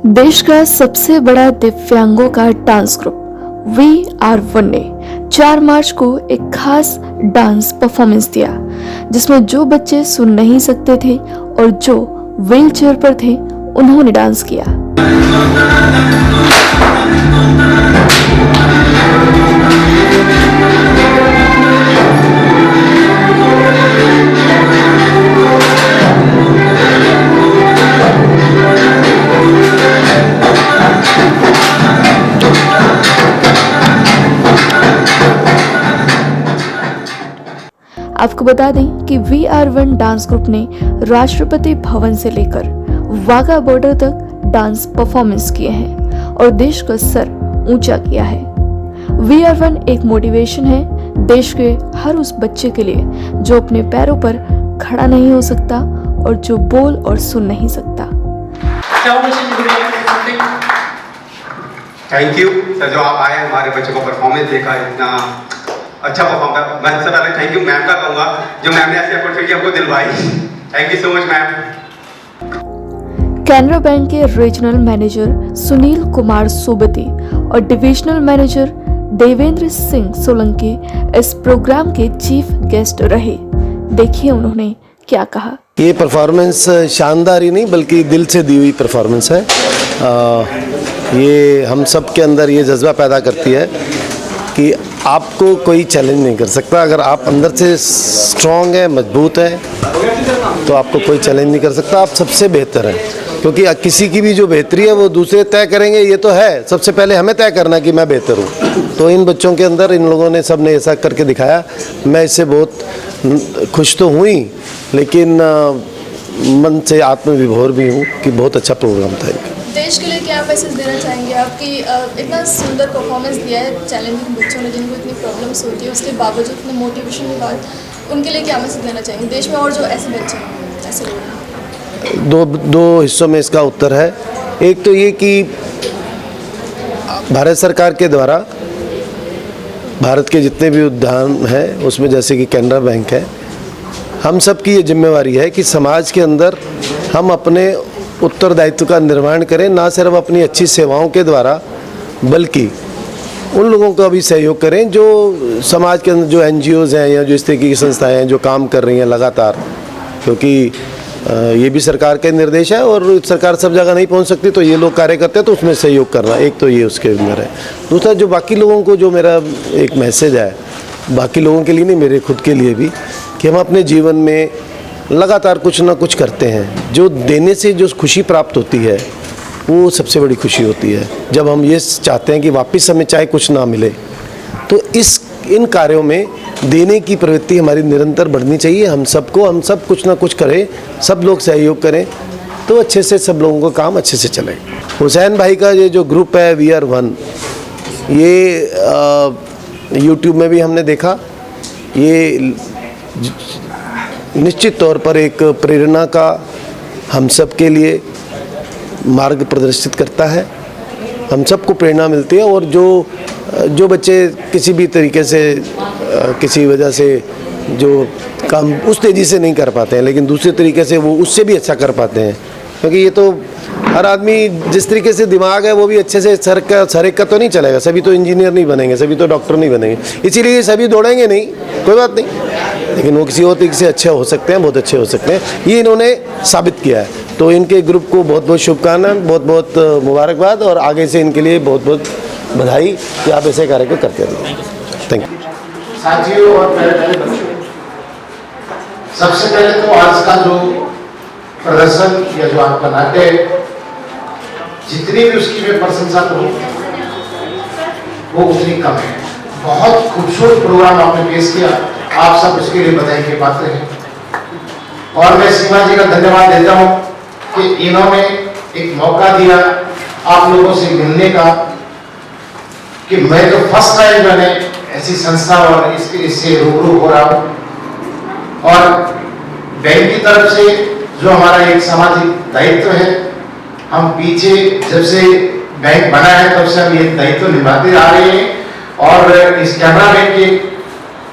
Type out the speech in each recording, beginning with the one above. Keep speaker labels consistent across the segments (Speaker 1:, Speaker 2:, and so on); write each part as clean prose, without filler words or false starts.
Speaker 1: देश का सबसे बड़ा दिव्यांगों का डांस ग्रुप VR1 ने 4 मार्च को एक खास डांस परफॉर्मेंस दिया, जिसमें जो बच्चे सुन नहीं सकते थे और जो व्हीलचेयर पर थे उन्होंने डांस किया। आपको बता दें कि VR1 डांस ग्रुप ने राष्ट्रपति भवन से लेकर वाघा बॉर्डर तक डांस परफॉर्मेंस किए हैं और देश का सर ऊंचा किया है। VR1 एक मोटिवेशन है देश के हर उस बच्चे के लिए जो अपने पैरों पर खड़ा नहीं हो सकता और जो बोल और सुन नहीं सकता।
Speaker 2: थैंक यू सर, जो आप आए हमारे बच्चों को परफॉर्मेंस देखा, इतना अच्छा परफॉर्म कर। मैं सबसे पहले थैंक यू मैम का कहूँगा जो मैम ने ऐसी अपॉर्चुनिटी हमको दिलवाई। Thank you so much ma'am.
Speaker 1: Canara bank के रीजनल मैनेजर सुनील कुमार सोबती और डिविजनल मैनेजर देवेंद्र सिंह सोलंकी इस प्रोग्राम के चीफ गेस्ट रहे। देखिए उन्होंने क्या कहा।
Speaker 3: ये परफॉर्मेंस शानदार ही नहीं बल्कि दिल से दी हुई परफॉर्मेंस है। ये हम सब के अंदर ये जज्बा पैदा करती है कि आपको कोई चैलेंज नहीं कर सकता। अगर आप अंदर से स्ट्रॉन्ग है, मजबूत है, तो आपको कोई चैलेंज नहीं कर सकता। आप सबसे बेहतर हैं, क्योंकि किसी की भी जो बेहतरी है वो दूसरे तय करेंगे। ये तो है, सबसे पहले हमें तय करना कि मैं बेहतर हूँ। तो इन बच्चों के अंदर इन लोगों ने सब ने ऐसा करके दिखाया। मैं इससे बहुत खुश तो हुई, लेकिन मन से आत्मविभोर भी हूँ कि बहुत अच्छा प्रोग्राम था।
Speaker 4: देश के लिए क्या मैसेज देना चाहेंगे आपकी इतना सुंदर परफॉर्मेंस दिया है चैलेंजिंग बच्चों ने, जिनको इतनी प्रॉब्लम्स होती है, उसके बावजूद इतने मोटिवेशन के बाद उनके लिए क्या मैसेज देना चाहेंगे देश में और जो ऐसे बच्चे हैं, ऐसे लोग हैं?
Speaker 3: दो हिस्सों में इसका उत्तर है। एक तो ये कि भारत सरकार के द्वारा भारत के जितने भी उद्यान हैं उसमें जैसे कि कैनरा बैंक है, हम सब की ये जिम्मेवारी है कि समाज के अंदर हम अपने उत्तरदायित्व का निर्वहन करें, ना सिर्फ अपनी अच्छी सेवाओं के द्वारा बल्कि उन लोगों का भी सहयोग करें जो समाज के अंदर जो NGOs हैं या जो इस तरीके की संस्थाएं हैं जो काम कर रही हैं लगातार। क्योंकि ये भी सरकार के निर्देश है और सरकार सब जगह नहीं पहुंच सकती, तो ये लोग कार्य करते हैं, तो उसमें सहयोग करना एक तो ये उसके अंदर है। दूसरा, जो बाकी लोगों को जो मेरा एक मैसेज है, बाकी लोगों के लिए नहीं, मेरे खुद के लिए भी, कि हम अपने जीवन में लगातार कुछ ना कुछ करते हैं। जो देने से जो खुशी प्राप्त होती है वो सबसे बड़ी खुशी होती है। जब हम ये चाहते हैं कि वापस हमें चाहे कुछ ना मिले, तो इन कार्यों में देने की प्रवृत्ति हमारी निरंतर बढ़नी चाहिए। हम सब कुछ ना कुछ करें, सब लोग सहयोग करें, तो अच्छे से सब लोगों का काम अच्छे से चले। हुसैन भाई का ये जो ग्रुप है VR1, ये YouTube में भी हमने देखा, ये निश्चित तौर पर एक प्रेरणा का हम सब के लिए मार्ग प्रदर्शित करता है। हम सबको प्रेरणा मिलती है और जो बच्चे किसी भी तरीके से किसी वजह से जो काम उस तेज़ी से नहीं कर पाते हैं, लेकिन दूसरे तरीके से वो उससे भी अच्छा कर पाते हैं। क्योंकि ये तो हर आदमी जिस तरीके से दिमाग है वो भी अच्छे से सर का तो नहीं चलेगा। सभी तो इंजीनियर नहीं बनेंगे, सभी तो डॉक्टर नहीं बनेंगे, इसीलिए सभी दौड़ेंगे नहीं, कोई बात नहीं, लेकिन वो किसी और तरीके से अच्छे हो सकते हैं, बहुत अच्छे हो सकते हैं। ये इन्होंने साबित किया है। तो इनके ग्रुप को बहुत बहुत शुभकामनाएं, बहुत बहुत मुबारकबाद और आगे से इनके लिए बहुत बहुत बधाई कि आप ऐसे कार्य को करते रहिए। Thank you.
Speaker 5: साथियों और प्यारे बच्चों, सबसे पहले तो आज का जो प्रदर्शन या जो आपका नाट्य है, जितनी भी उसकी मैं प्रशंसा करूं वो उतनी कम है। बहुत खूबसूरत प्रोग्राम आपने पेश किया, आप सब इसके लिए बधाई के पात्र हैं। और मैं सीमा जी का धन्यवाद देता हूं कि इन्होंने एक मौका दिया आप लोगों से मिलने का, कि मैं तो फर्स्ट टाइम मैंने ऐसी संस्था और इससे रूबरू हो रहा हूं। और बैंक की तरफ से जो हमारा एक सामाजिक दायित्व है, हम पीछे जब से बैंक बना है तब से हम ये दायित्व निभाते आ रहे हैं। और इस कैनरा बैंक की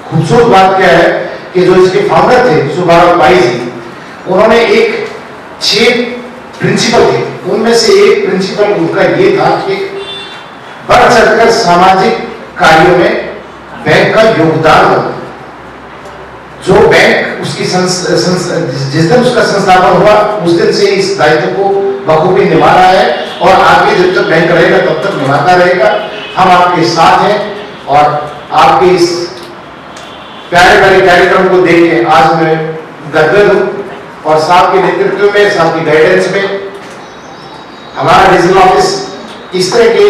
Speaker 5: खूबसूरत बात क्या है कि जो इसके फाउंडर थे सुभाष भाई जी, उन्होंने एक 6 प्रिंसिपल थे उनमें से एक प्रिंसिपल उनका ये था कि बढ़ चढ़कर सामाजिक कार्यों में बैंक का योगदान हो। जो बैंक उसकी जिस दिन उसका संस्थापन हुआ उस दिन से इस दायित्व को बखूबी निभा रहा है और आगे जब तक बैंक रहेगा तब तक निभाता रहेगा। हम आपके साथ हैं और आपके इस प्यारे प्यारे कार्यक्रम को देख के आज मैं गदगद हूँ और साहब के नेतृत्व में, साहब की गाइडेंस में हमारा रीजनल ऑफिस इस तरह के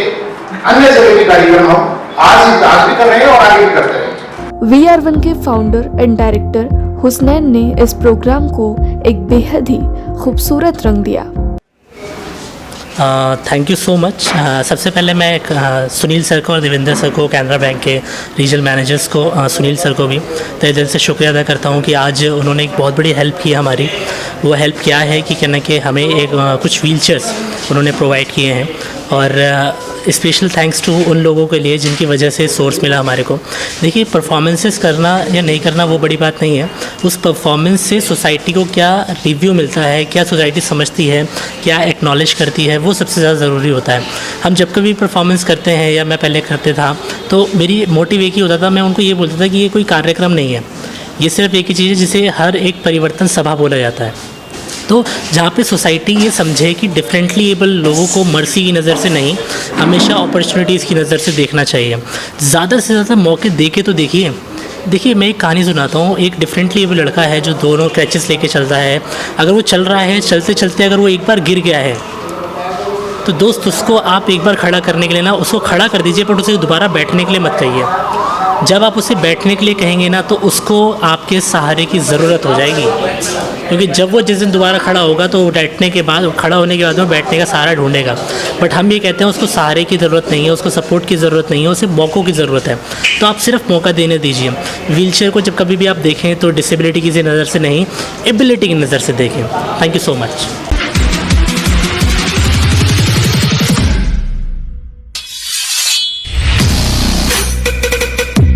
Speaker 5: अन्य जगह के कार्यक्रम हम आज भी कर रहे हैं और आगे भी करते रहेंगे।
Speaker 1: VR1 के फाउंडर एंड डायरेक्टर हुसनैन ने इस प्रोग्राम को एक बेहद ही खूबसूरत रंग दिया।
Speaker 6: Thank you so much. सबसे पहले मैं सुनील सर को और देवेंद्र सर को, कैनरा बैंक के रीजनल मैनेजर्स को, सुनील सर को भी तहे दिल से शुक्रिया अदा करता हूँ कि आज उन्होंने एक बहुत बड़ी हेल्प की हमारी। वो हेल्प क्या है कि कहना कि हमें कुछ व्हीलचेयर्स उन्होंने प्रोवाइड किए हैं और स्पेशल थैंक्स टू उन लोगों के लिए जिनकी वजह से सोर्स मिला हमारे को। देखिए, परफॉर्मेंसेस करना या नहीं करना वो बड़ी बात नहीं है, उस परफॉर्मेंस से सोसाइटी को क्या रिव्यू मिलता है, क्या सोसाइटी समझती है, क्या एक्नॉलेज करती है, वो सबसे ज़्यादा ज़रूरी होता है। हम जब कभी परफॉर्मेंस करते हैं या मैं पहले करते था तो मेरी मोटिव एक ही होता था, मैं उनको ये बोलता था कि ये कोई कार्यक्रम नहीं है, ये सिर्फ एक ही चीज़ है जिसे हर एक परिवर्तन सभा बोला जाता है। तो जहाँ पे सोसाइटी ये समझे कि डिफरेंटली एबल लोगों को मर्सी की नज़र से नहीं, हमेशा अपॉर्चुनिटीज़ की नज़र से देखना चाहिए। ज़्यादा से ज़्यादा मौके देके तो देखिए मैं एक कहानी सुनाता हूँ। एक डिफरेंटली एबल लड़का है जो दोनों क्रैचेस लेके चल रहा है। अगर वो चल रहा है, चलते चलते अगर वो एक बार गिर गया है तो दोस्त उसको आप एक बार खड़ा करने के लिए ना उसको खड़ा कर दीजिए, पर उसे दोबारा बैठने के लिए मत कहिए। जब आप उसे बैठने के लिए कहेंगे ना तो उसको आपके सहारे की ज़रूरत हो जाएगी, क्योंकि जब वो जिस दिन दोबारा खड़ा होगा तो बैठने के बाद, खड़ा होने के बाद वो बैठने का सहारा ढूंढेगा। बट हम ये कहते हैं उसको सहारे की ज़रूरत नहीं है, उसको सपोर्ट की ज़रूरत नहीं है, उसे मौक़ों की ज़रूरत है। तो आप सिर्फ मौका देने दीजिए। व्हीलचेयर को जब कभी भी आप देखें तो डिसेबिलिटी की नज़र से नहीं, एबिलिटी की नज़र से देखें। Thank you so much.